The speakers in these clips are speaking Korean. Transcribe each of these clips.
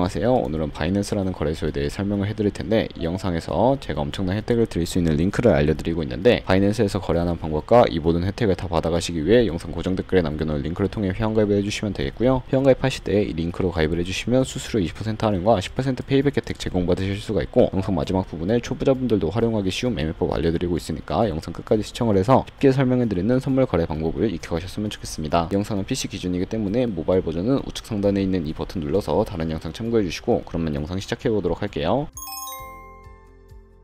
안녕하세요. 오늘은 바이낸스라는 거래소에 대해 설명을 해드릴 텐데, 이 영상에서 제가 엄청난 혜택을 드릴 수 있는 링크를 알려드리고 있는데, 바이낸스에서 거래하는 방법과 이 모든 혜택을 다 받아가시기 위해 영상 고정 댓글에 남겨놓은 링크를 통해 회원가입을 해주시면 되겠고요. 회원가입하실 때 이 링크로 가입을 해주시면 수수료 20% 할인과 10% 페이백 혜택 제공받으실 수가 있고, 영상 마지막 부분에 초보자분들도 활용하기 쉬운 매매법 알려드리고 있으니까 영상 끝까지 시청을 해서 쉽게 설명해드리는 선물 거래 방법을 익혀가셨으면 좋겠습니다. 이 영상은 PC 기준이기 때문에 모바일 버전은 우측 상단에 있는 이 버튼 눌러서 다른 영상 참고해주시고, 그러면 영상 시작해보도록 할게요.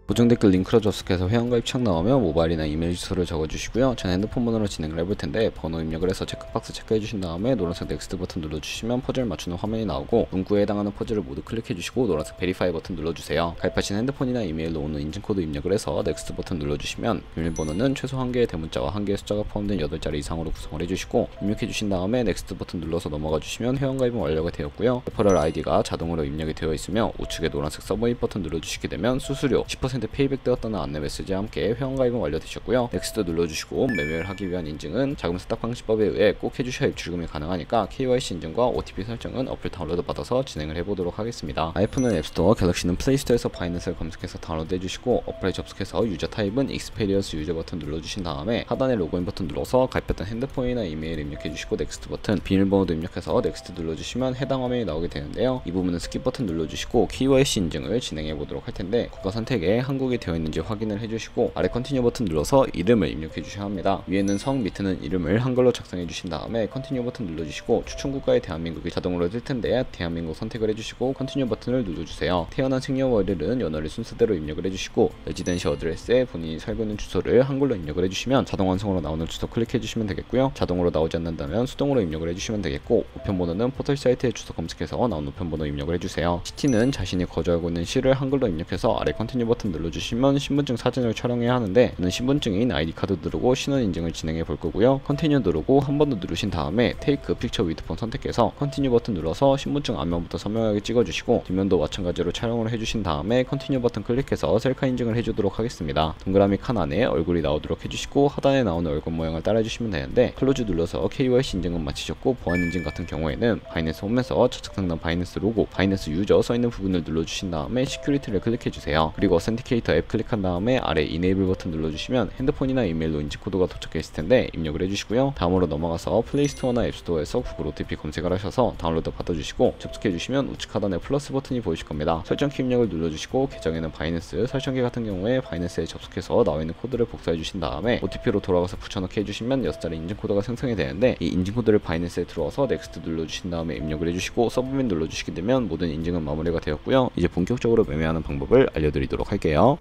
고정 댓글 링크로 접속해서 회원가입 창 나오면 모바일이나 이메일 주소를 적어주시고요. 저는 핸드폰 번호로 진행을 해볼 텐데, 번호 입력을 해서 체크박스 체크해주신 다음에 노란색 넥스트 버튼 눌러주시면 퍼즐을 맞추는 화면이 나오고, 문구에 해당하는 퍼즐을 모두 클릭해주시고 노란색 베리파이 버튼 눌러주세요. 가입하신 핸드폰이나 이메일로 오는 인증코드 입력을 해서 넥스트 버튼 눌러주시면 비밀번호는 최소 1개의 대문자와 1개의 숫자가 포함된 8자리 이상으로 구성을 해주시고, 입력해주신 다음에 넥스트 버튼 눌러서 넘어가주시면 회원가입은 완료가 되었고요. 레퍼럴 아이디가 자동으로 입력이 되어 있으며 우측에 노란색 서브밋 버튼 눌러주시게 되면 수수료 10% 페이백 되었다는 안내 메시지와 함께 회원가입은 완료되셨고요. 넥스트 눌러주시고, 매매를 하기 위한 인증은 자금 세탁 방지법에 의해 꼭 해주셔야 입출금이 가능하니까 KYC 인증과 OTP 설정은 어플 다운로드 받아서 진행을 해보도록 하겠습니다. 아이폰은 앱스토어, 갤럭시는 플레이스토어에서 바이낸스를 검색해서 다운로드 해주시고, 어플에 접속해서 유저 타입은 익스페리언스 유저 버튼 눌러주신 다음에 하단에 로그인 버튼 눌러서 가입했던 핸드폰이나 이메일 입력해주시고, 넥스트 버튼, 비밀번호도 입력해서 넥스트 눌러주시면 해당 화면이 나오게 되는데요. 이 부분은 스킵 버튼 눌러주시고 KYC 인증을 진행해보도록 할 텐데, 국가 선택에 한국이 되어 있는지 확인을 해주시고, 아래 컨티뉴 버튼 눌러서 이름을 입력해 주셔야 합니다. 위에는 성, 밑에는 이름을 한글로 작성해 주신 다음에 컨티뉴 버튼 눌러주시고, 추천 국가의 대한민국이 자동으로 뜰 텐데 대한민국 선택을 해주시고 컨티뉴 버튼을 눌러주세요. 태어난 생년월일은 연월일 순서대로 입력을 해주시고, 레지던시 어드레스에 본인이 살고 있는 주소를 한글로 입력을 해주시면 자동 완성으로 나오는 주소 클릭해 주시면 되겠고요. 자동으로 나오지 않는다면 수동으로 입력을 해주시면 되겠고, 우편번호는 포털 사이트의 주소 검색해서 나온 우편번호 입력을 해주세요. 시티는 자신이 거주하고 있는 시를 한글로 입력해서 아래 컨티뉴 버튼 눌러주시면 신분증 사진을 촬영해야 하는데, 저는 신분증인 아이디카드 누르고 신원 인증을 진행해 볼 거고요. 컨티뉴 누르고 한 번 더 누르신 다음에 테이크 픽처 위드 폰 선택해서 컨티뉴 버튼 눌러서 신분증 앞면부터 선명하게 찍어주시고, 뒷면도 마찬가지로 촬영을 해주신 다음에 컨티뉴 버튼 클릭해서 셀카 인증을 해주도록 하겠습니다. 동그라미 칸 안에 얼굴이 나오도록 해주시고, 하단에 나오는 얼굴 모양을 따라해주시면 되는데, 클로즈 눌러서 KYC 인증은 마치셨고, 보안 인증 같은 경우에는 바이낸스 홈에서 좌측 상단 바이낸스 로고, 바이낸스 유저 써있는 부분을 눌러주신 다음에 시큐리티를 클릭해주세요. 그리고 어센티케이터 앱 클릭한 다음에 아래 이네이블 버튼 눌러주시면 핸드폰이나 이메일로 인증코드가 도착해 있을 텐데 입력을 해주시고요. 다음으로 넘어가서 플레이스토어나 앱스토어에서 구글 OTP 검색을 하셔서 다운로드 받아주시고, 접속해주시면 우측 하단에 플러스 버튼이 보이실 겁니다. 설정키 입력을 눌러주시고, 계정에는 바이낸스, 설정키 같은 경우에 바이낸스에 접속해서 나와있는 코드를 복사해주신 다음에 OTP로 돌아가서 붙여넣기 해주시면 6자리 인증코드가 생성이 되는데, 이 인증코드를 바이낸스에 들어와서 넥스트 눌러주신 다음에 입력을 해주시고, 서브밋 눌러주시게 되면 모든 인증은 마무리가 되었고요. 이제 본격적으로 매매하는 방법을 알려드리도록 할게요.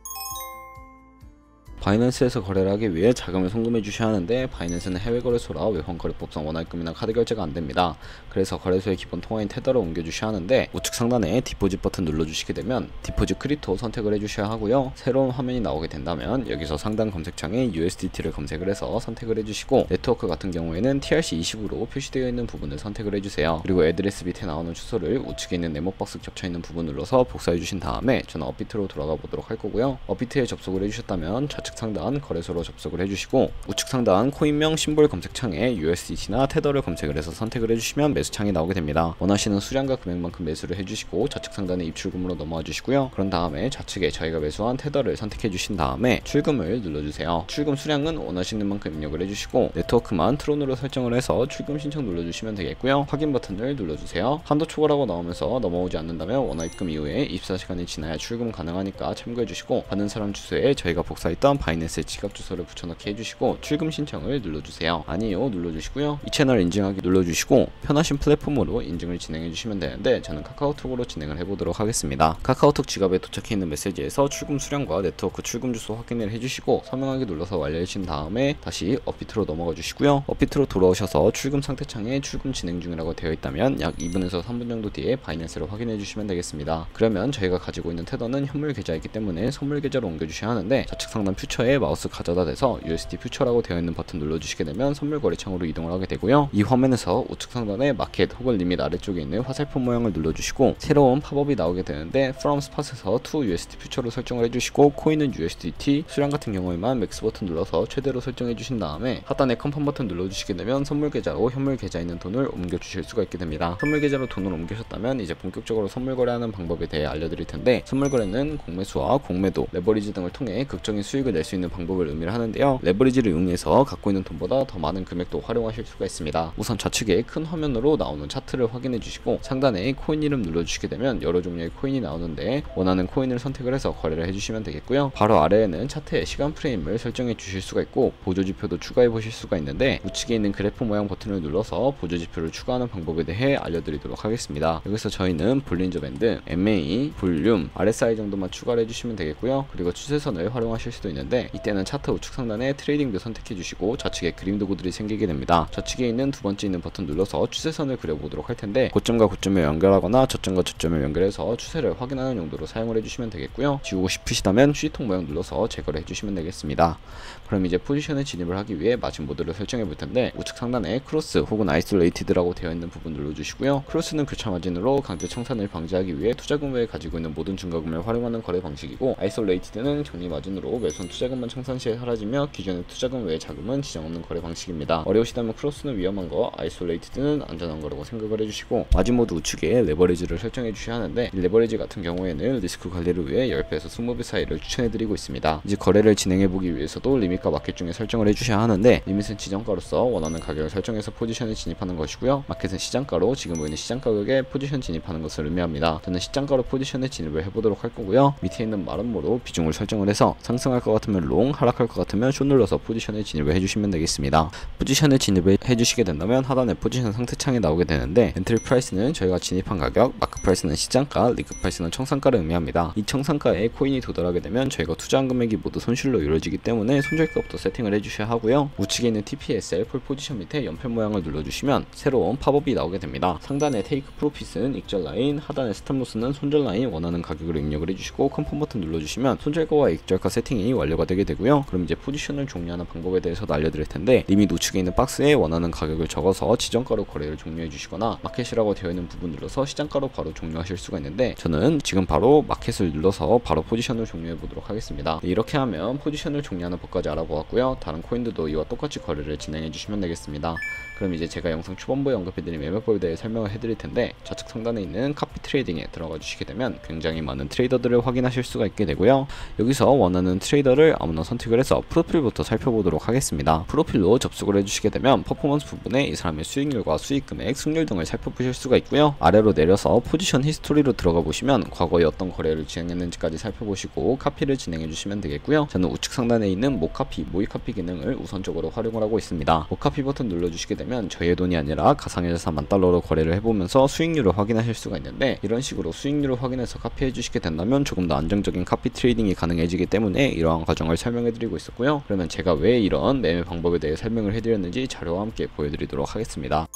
바이낸스에서 거래를 하기 위해 자금을 송금해 주셔야 하는데, 바이낸스는 해외 거래소라 외환 거래법상 원화입금이나 카드 결제가 안됩니다. 그래서 거래소의 기본 통화인 테더를 옮겨 주셔야 하는데, 우측 상단에 디포짓 버튼 눌러주시게 되면 디포짓 크립토 선택을 해주셔야 하고요. 새로운 화면이 나오게 된다면 여기서 상단 검색창에 USDT를 검색을 해서 선택을 해주시고, 네트워크 같은 경우에는 TRC20으로 표시되어 있는 부분을 선택을 해주세요. 그리고 애드레스 밑에 나오는 주소를 우측에 있는 네모박스 겹쳐있는 부분 눌러서 복사해 주신 다음에 저는 업비트로 돌아가 보도록 할 거고요. 업비트에 접속을 해주셨다면 좌측 상단 거래소로 접속을 해주시고, 우측 상단 코인명 심볼 검색창에 USDT나 테더를 검색을 해서 선택을 해주시면 매수창이 나오게 됩니다. 원하시는 수량과 금액만큼 매수를 해주시고, 좌측 상단에 입출금으로 넘어와 주시고요. 그런 다음에 좌측에 저희가 매수한 테더를 선택해 주신 다음에 출금을 눌러주세요. 출금 수량은 원하시는 만큼 입력을 해주시고, 네트워크만 트론으로 설정을 해서 출금 신청 눌러주시면 되겠고요. 확인 버튼을 눌러주세요. 한도 초과라고 나오면서 넘어오지 않는다면 원화 입금 이후에 24시간이 지나야 출금 가능하니까 참고해 주시고, 받는 사람 주소에 저희가 복사했던 바이낸스 지갑 주소를 붙여넣기 해주시고, 출금 신청을 눌러주세요. 아니요 눌러주시고요. 이 채널 인증하기 눌러주시고, 편하신 플랫폼으로 인증을 진행해주시면 되는데, 저는 카카오톡으로 진행을 해보도록 하겠습니다. 카카오톡 지갑에 도착해 있는 메시지에서 출금 수량과 네트워크 출금 주소 확인을 해주시고, 서명하기 눌러서 완료해주신 다음에 다시 업비트로 넘어가 주시고요. 업비트로 돌아오셔서 출금 상태 창에 출금 진행 중이라고 되어 있다면 약 2분에서 3분 정도 뒤에 바이낸스를 확인해 주시면 되겠습니다. 그러면 저희가 가지고 있는 테더는 현물 계좌이기 때문에 선물 계좌로 옮겨주셔야 하는데, 좌측 상단 퓨처 퓨처에 마우스 가져다 대서 USD 퓨처라고 되어 있는 버튼 눌러주시게 되면 선물 거래 창으로 이동을 하게 되고요. 이 화면에서 우측 상단에 마켓 혹은 리밋 아래쪽에 있는 화살표 모양을 눌러주시고 새로운 팝업이 나오게 되는데 From Spot에서 to USD 퓨처로 설정을 해주시고 코인은 USDT, 수량 같은 경우에만 맥스 버튼 눌러서 최대로 설정해 주신 다음에 하단에 컨펌 버튼 눌러주시게 되면 선물 계좌로 현물 계좌에 있는 돈을 옮겨 주실 수가 있게 됩니다. 선물 계좌로 돈을 옮기셨다면 이제 본격적으로 선물 거래하는 방법에 대해 알려드릴 텐데, 선물 거래는 공매수와 공매도, 레버리지 등을 통해 극적인 수익을 낼 수 있는 방법을 의미를 하는데요. 레버리지를 이용해서 갖고 있는 돈보다 더 많은 금액도 활용하실 수가 있습니다. 우선 좌측에 큰 화면으로 나오는 차트를 확인해 주시고 상단에 코인 이름 눌러주시게 되면 여러 종류의 코인이 나오는데 원하는 코인을 선택을 해서 거래를 해주시면 되겠고요. 바로 아래에는 차트의 시간 프레임을 설정해 주실 수가 있고 보조지표도 추가해 보실 수가 있는데, 우측에 있는 그래프 모양 버튼을 눌러서 보조지표를 추가하는 방법에 대해 알려드리도록 하겠습니다. 여기서 저희는 볼린저 밴드, MA, 볼륨, RSI 정도만 추가를 해주시면 되겠고요. 그리고 추세선을 활용하실 수도 있는데 이때는 차트 우측 상단에 트레이딩도 선택해 주시고 좌측에 그림 도구들이 생기게 됩니다. 좌측에 있는 두 번째 있는 버튼 눌러서 추세선을 그려보도록 할 텐데, 고점과 고점을 연결하거나 저점과 저점을 연결해서 추세를 확인하는 용도로 사용을 해주시면 되겠고요. 지우고 싶으시다면 휴지통 모양 눌러서 제거를 해주시면 되겠습니다. 그럼 이제 포지션에 진입을 하기 위해 마진 모드를 설정해 볼 텐데, 우측 상단에 크로스 혹은 아이솔레이티드라고 되어 있는 부분 눌러주시고요. 크로스는 교차 마진으로 강제 청산을 방지하기 위해 투자금 외에 가지고 있는 모든 증거금을 활용하는 거래 방식이고, 아이솔레이티드는 적립 마진으로 매수한 투자금만 청산 시에 사라지며 기존의 투자금 외의 자금은 지정 없는 거래 방식입니다. 어려우시다면 크로스는 위험한 거, 아이솔레이티드는 안전한 거라고 생각을 해주시고, 마진 모드 우측에 레버리지를 설정해 주셔야 하는데, 이 레버리지 같은 경우에는 리스크 관리를 위해 10배에서 20배 사이를 추천해드리고 있습니다. 이제 거래를 진행해보기 위해서도 리밋과 마켓 중에 설정을 해주셔야 하는데, 리밋은 지정가로서 원하는 가격을 설정해서 포지션에 진입하는 것이고요. 마켓은 시장가로 지금 보이는 시장 가격에 포지션 진입하는 것을 의미합니다. 저는 시장가로 포지션에 진입을 해보도록 할 거고요. 밑에 있는 마름모로 비중을 설정을 해서 상승할 것 같으면 롱, 하락할 것 같으면 숏 눌러서 포지션에 진입을 해주시면 되겠습니다. 포지션에 진입을 해주시게 된다면 하단에 포지션 상태창이 나오게 되는데, 엔트리 프라이스는 저희가 진입한 가격, 마크 프라이스는 시장가, 리그 프라이스는 청산가를 의미합니다. 이 청산가에 코인이 도달하게 되면 저희가 투자한 금액이 모두 손실로 이루어지기 때문에 손절가부터 세팅을 해주셔야 하고요. 우측에 있는 TPSL 폴 포지션 밑에 연필 모양을 눌러주시면 새로운 팝업이 나오게 됩니다. 상단에 테이크 프로핏은 익절 라인, 하단에 스탑로스는 손절 라인, 원하는 가격을 입력을 해주시고 컨펌 버튼 눌러주시면 손절가와 익절가 세팅이 완료가 되게 되고요. 그럼 이제 포지션을 종료하는 방법에 대해서도 알려드릴 텐데, 리밋 우측에 있는 박스에 원하는 가격을 적어서 지정가로 거래를 종료해 주시거나 마켓이라고 되어 있는 부분 눌러서 시장가로 바로 종료하실 수가 있는데, 저는 지금 바로 마켓을 눌러서 바로 포지션을 종료해 보도록 하겠습니다. 이렇게 하면 포지션을 종료하는 법까지 알아보았고요. 다른 코인들도 이와 똑같이 거래를 진행해 주시면 되겠습니다. 그럼 이제 제가 영상 초반부에 언급해드린 매매법에 대해 설명을 해드릴 텐데, 좌측 상단에 있는 카피 트레이딩에 들어가 주시게 되면 굉장히 많은 트레이더들을 확인하실 수가 있게 되고요. 여기서 원하는 트레이더를 아무나 선택을 해서 프로필부터 살펴보도록 하겠습니다. 프로필로 접속을 해주시게 되면 퍼포먼스 부분에 이 사람의 수익률과 수익금액, 승률 등을 살펴보실 수가 있고요. 아래로 내려서 포지션 히스토리로 들어가 보시면 과거에 어떤 거래를 진행했는지까지 살펴보시고 카피를 진행해 주시면 되겠고요. 저는 우측 상단에 있는 모카피, 모의 카피 기능을 우선적으로 활용을 하고 있습니다. 모카피 버튼 눌러주시게 되면 저의 돈이 아니라 가상의 자산 $10,000로 거래를 해보면서 수익률을 확인하실 수가 있는데, 이런 식으로 수익률을 확인해서 카피해 주시게 된다면 조금 더 안정적인 카피 트레이딩이 가능해지기 때문에 이러한 과정을 설명해 드리고 있었고요. 그러면 제가 왜 이런 매매 방법에 대해 설명을 해드렸는지 자료와 함께 보여드리도록 하겠습니다.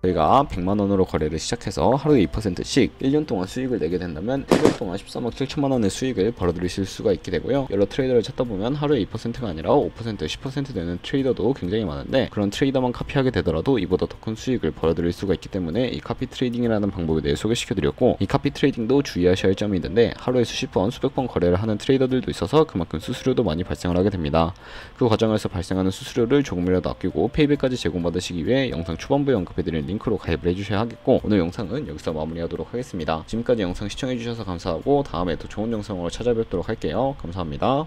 저희가 100만원으로 거래를 시작해서 하루에 2%씩 1년 동안 수익을 내게 된다면 1년 동안 13억 7천만원의 수익을 벌어들이실 수가 있게 되고요. 여러 트레이더를 찾다 보면 하루에 2%가 아니라 5%, 10% 되는 트레이더도 굉장히 많은데, 그런 트레이더만 카피하게 되더라도 이보다 더 큰 수익을 벌어들일 수가 있기 때문에 이 카피 트레이딩이라는 방법에 대해 소개시켜드렸고, 이 카피 트레이딩도 주의하셔야 할 점이 있는데, 하루에 수십 번, 수백 번 거래를 하는 트레이더들도 있어서 그만큼 수수료도 많이 발생을 하게 됩니다. 그 과정에서 발생하는 수수료를 조금이라도 아끼고 페이백까지 제공받으시기 위해 영상 초반부에 언급해드린 링크로 가입을 해주셔야 하겠고, 오늘 영상은 여기서 마무리하도록 하겠습니다. 지금까지 영상 시청해주셔서 감사하고 다음에 더 좋은 영상으로 찾아뵙도록 할게요. 감사합니다.